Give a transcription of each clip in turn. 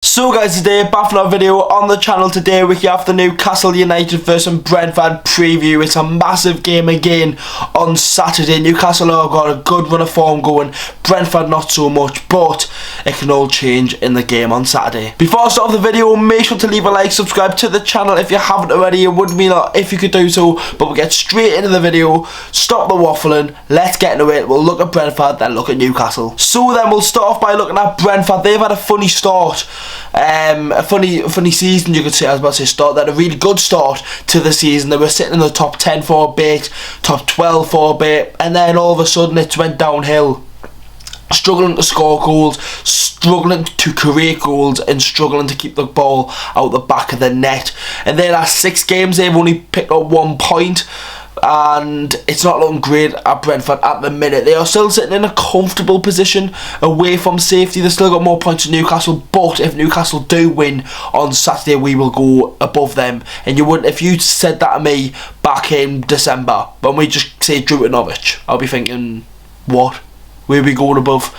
So guys, today back for another video on the channel. Today we have the Newcastle United versus Brentford preview. It's a massive game again on Saturday. Newcastle have got a good run of form going, Brentford not so much, but it can all change in the game on Saturday. Before I start the video, make sure to leave a like, subscribe to the channel if you haven't already. It would mean a lot if you could do so, but we'll get straight into the video. Stop the waffling, let's get into it. We'll look at Brentford, then look at Newcastle. So then we'll start off by looking at Brentford. They've had a funny start. A funny season, you could say. I was about to say start. They had a really good start to the season. They were sitting in the top 10 for a bit, top 12 for a bit, and then all of a sudden it went downhill. Struggling to score goals, struggling to create goals, and struggling to keep the ball out the back of the net. And their last 6 games, they've only picked up 1 point. And it's not looking great at Brentford at the minute. They are still sitting in a comfortable position away from safety. They've still got more points than Newcastle, but if Newcastle do win on Saturday, we will go above them. And you wouldn't, if you said that to me back in December when we just say drew to Norwich, I'll be thinking, what? Where are we going above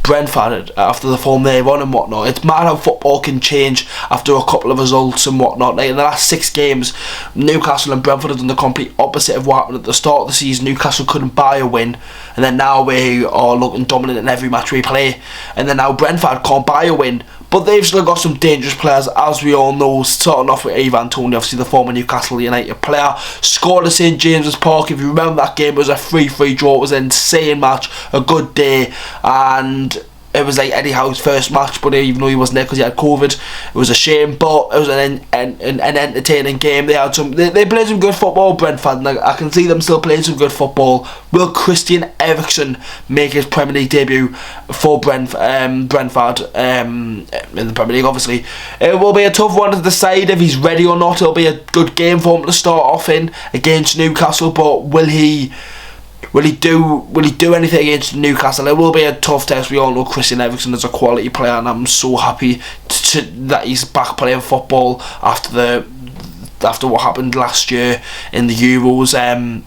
Brentford after the form they're on and whatnot? It's mad how football can change after a couple of results and whatnot. Like in the last 6 games, Newcastle and Brentford have done the complete opposite of what happened at the start of the season. Newcastle couldn't buy a win, and then now we are looking dominant in every match we play, and then now Brentford can't buy a win. But they've still got some dangerous players, as we all know, starting off with Ivan Toney, obviously the former Newcastle United player. Scored at St James's Park. If you remember that game, it was a 3-3 draw. It was an insane match, a good day, and it was like Eddie Howe's first match, but even though he wasn't there because he had COVID, it was a shame. But it was an entertaining game. They had they played some good football, Brentford, and I can see them still playing some good football. Will Christian Eriksen make his Premier League debut for Brentford in the Premier League? Obviously, it will be a tough one to decide if he's ready or not. It'll be a good game for him to start off in against Newcastle, but will he do anything against Newcastle? It will be a tough test. We all know Christian Eriksen is a quality player, and I'm so happy that he's back playing football after what happened last year in the Euros.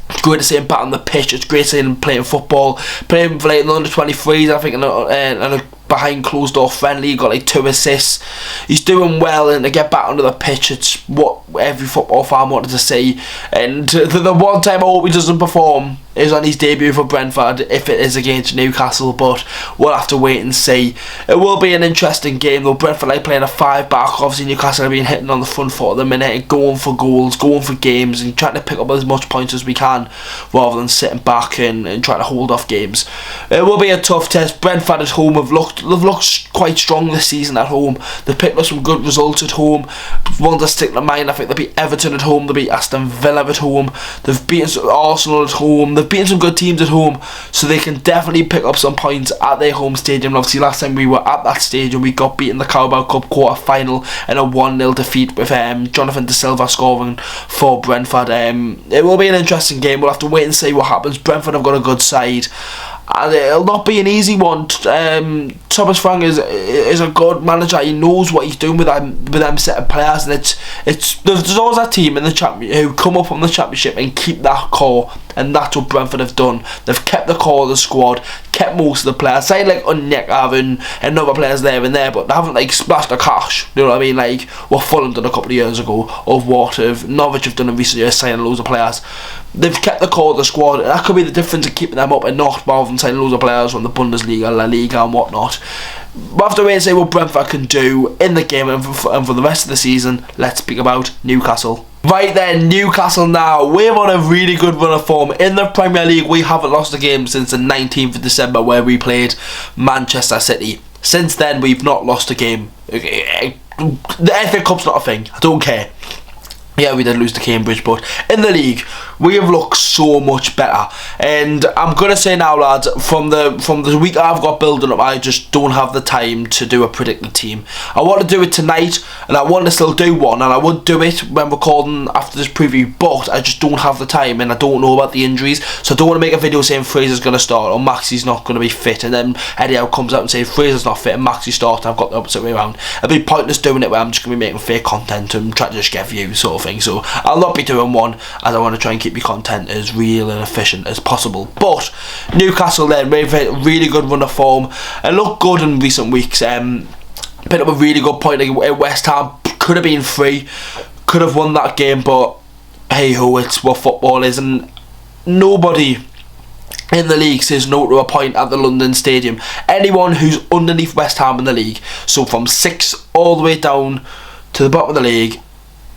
It's great to see him back on the pitch. It's great to see him playing football, playing for like the under-23s. I think in a behind closed door friendly, he got like 2 assists. He's doing well, and to get back onto the pitch, it's what every football fan wanted to see. And the one time I hope he doesn't perform is on his debut for Brentford, if it is against Newcastle, but we'll have to wait and see. It will be an interesting game though. Brentford like playing a 5-back. Obviously Newcastle have been hitting on the front foot at the minute and going for goals, going for games, and trying to pick up as much points as we can rather than sitting back and trying to hold off games. It will be a tough test. Brentford at home have looked quite strong this season at home. They've picked up some good results at home. Ones that stick to mind, I think they beat Everton at home, they beat Aston Villa at home, they've beaten Arsenal at home, they've beaten some good teams at home, so they can definitely pick up some points at their home stadium. And obviously last time we were at that stadium, we got beaten in the Carabao Cup quarter final in a 1-0 defeat with Jonathan De Silva scoring for Brentford. It will be an interesting game. We'll have to wait and see what happens. Brentford have got a good side, and it'll not be an easy one. Thomas Frank is a good manager. He knows what he's doing with them set of players, and there's always that team in the championship who come up from the championship and keep that core, and that's what Brentford have done. They've kept the core of the squad, kept most of the players. Say like Onyek having and other players there and there, but they haven't like splashed the cash. You know what I mean? Like what Fulham done a couple of years ago, or what Norwich have done in recent years, signing loads of players. They've kept the core of the squad, and that could be the difference in keeping them up and not, rather than signing loads of players from the Bundesliga, La Liga and whatnot. We'll have to wait and see what Brentford can do in the game, and for the rest of the season, let's speak about Newcastle. Right then, Newcastle now. We're on a really good run of form in the Premier League. We haven't lost a game since the 19th of December where we played Manchester City. Since then, we've not lost a game. The FA Cup's not a thing. I don't care. Yeah, we did lose to Cambridge, but in the league, we have looked so much better. And I'm going to say now, lads, from the week I've got building up, I just don't have the time to do a predicted team. I want to do it tonight, and I want to still do one, and I would do it when recording after this preview, but I just don't have the time, and I don't know about the injuries, so I don't want to make a video saying Fraser's going to start, or Maxie's not going to be fit, and then Eddie Howe comes out and says Fraser's not fit, and Maxie starts, and I've got the opposite way around. It'd be pointless doing it where I'm just going to be making fake content and trying to just get views, sort of thing. So I'll not be doing one, as I want to try and keep your content as real and efficient as possible. But Newcastle then, they've had a really good run of form and look good in recent weeks. picked up a really good point at West Ham. Could have been 3, could have won that game, but hey ho, it's what football is, and nobody in the league says no to a point at the London Stadium. Anyone who's underneath West Ham in the league, so from 6th all the way down to the bottom of the league,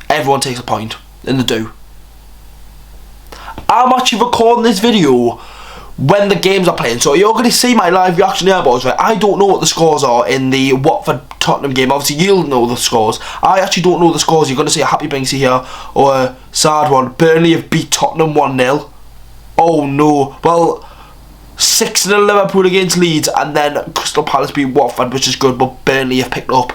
everyone takes a point, and they do. I'm actually recording this video when the games are playing, so you're going to see my live reaction here, boys, right? I don't know what the scores are in the Watford-Tottenham game. Obviously you'll know the scores. I actually don't know the scores. You're going to see a happy Binksy here, or a sad one. Burnley have beat Tottenham 1-0. Oh no. Well, 6-0 Liverpool against Leeds, and then Crystal Palace beat Watford, which is good, but Burnley have picked up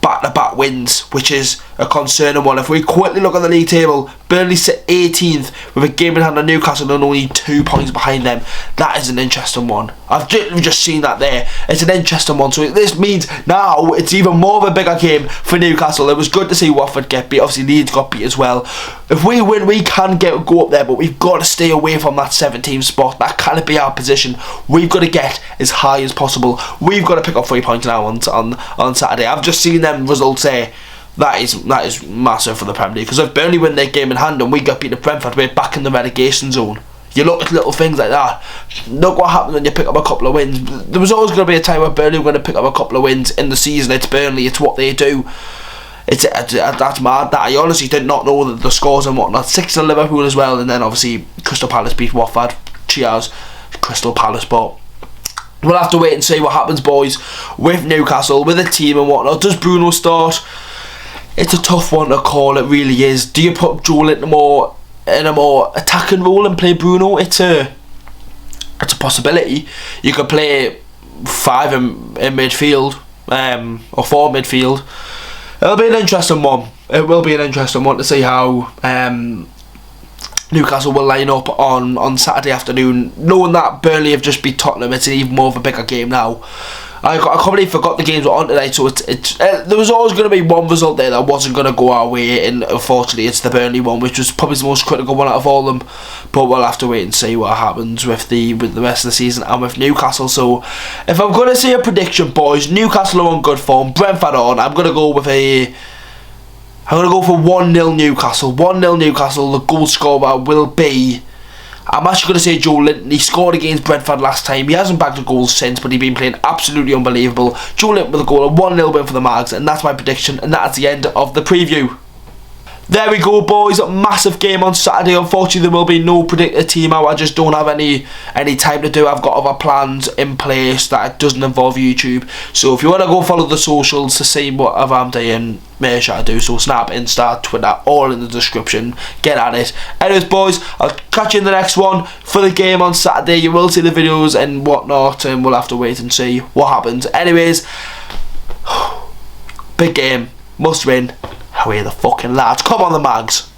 back-to-back wins, which is a concerning one. If we quickly look at the league table, Burnley sit 18th with a game in hand on Newcastle and only 2 points behind them. That is an interesting one. I've just seen that there. It's an interesting one. So this means now it's even more of a bigger game for Newcastle. It was good to see Watford get beat. Obviously Leeds got beat as well. If we win, we can go up there, but we've got to stay away from that 17th spot. That can't be our position. We've got to get as high as possible. We've got to pick up 3 points now on Saturday. I've just seen them results there. That is massive for the Premier League, because if Burnley win their game in hand and we get beat at Brentford, we're back in the relegation zone. You look at little things like that. Look what happens when you pick up a couple of wins. There was always going to be a time where Burnley were going to pick up a couple of wins in the season. It's Burnley, it's what they do. That's mad. That I honestly did not know the scores and whatnot. 6-0 Liverpool as well, and then obviously Crystal Palace beat Watford. Cheers, Crystal Palace. But we'll have to wait and see what happens, boys, with Newcastle, with the team and whatnot. Does Bruno start? It's a tough one to call, it really is. Do you put Joel in a more attacking role and play Bruno? It's a possibility. You could play 5 in midfield, or 4 midfield. It'll be an interesting one. It will be an interesting one to see how Newcastle will line up on Saturday afternoon. Knowing that Burnley have just beat Tottenham, it's even more of a bigger game now. I completely forgot the games were on tonight, so there was always going to be one result there that wasn't going to go our way, and unfortunately it's the Burnley one, which was probably the most critical one out of all of them. But we'll have to wait and see what happens with the rest of the season and with Newcastle. So if I'm going to say a prediction, boys, Newcastle are on good form, Brentford on. I'm going to go for 1-0 Newcastle. 1-0 Newcastle. The goal scorer will be, I'm actually going to say Joe Linton. He scored against Brentford last time. He hasn't bagged a goal since, but he's been playing absolutely unbelievable. Joe Linton with a goal, a 1-0 win for the Mags, and that's my prediction, and that's the end of the preview. There we go, boys. A massive game on Saturday. Unfortunately, there will be no predictor team out. I just don't have any time to do. I've got other plans in place that doesn't involve YouTube. So if you want to go follow the socials to see what I'm doing, make sure I do so. Snap, Insta, Twitter, all in the description. Get at it. Anyways, boys, I'll catch you in the next one for the game on Saturday. You will see the videos and whatnot, and we'll have to wait and see what happens. Anyways, big game, must win. Away the fucking lads. Come on, the Mags.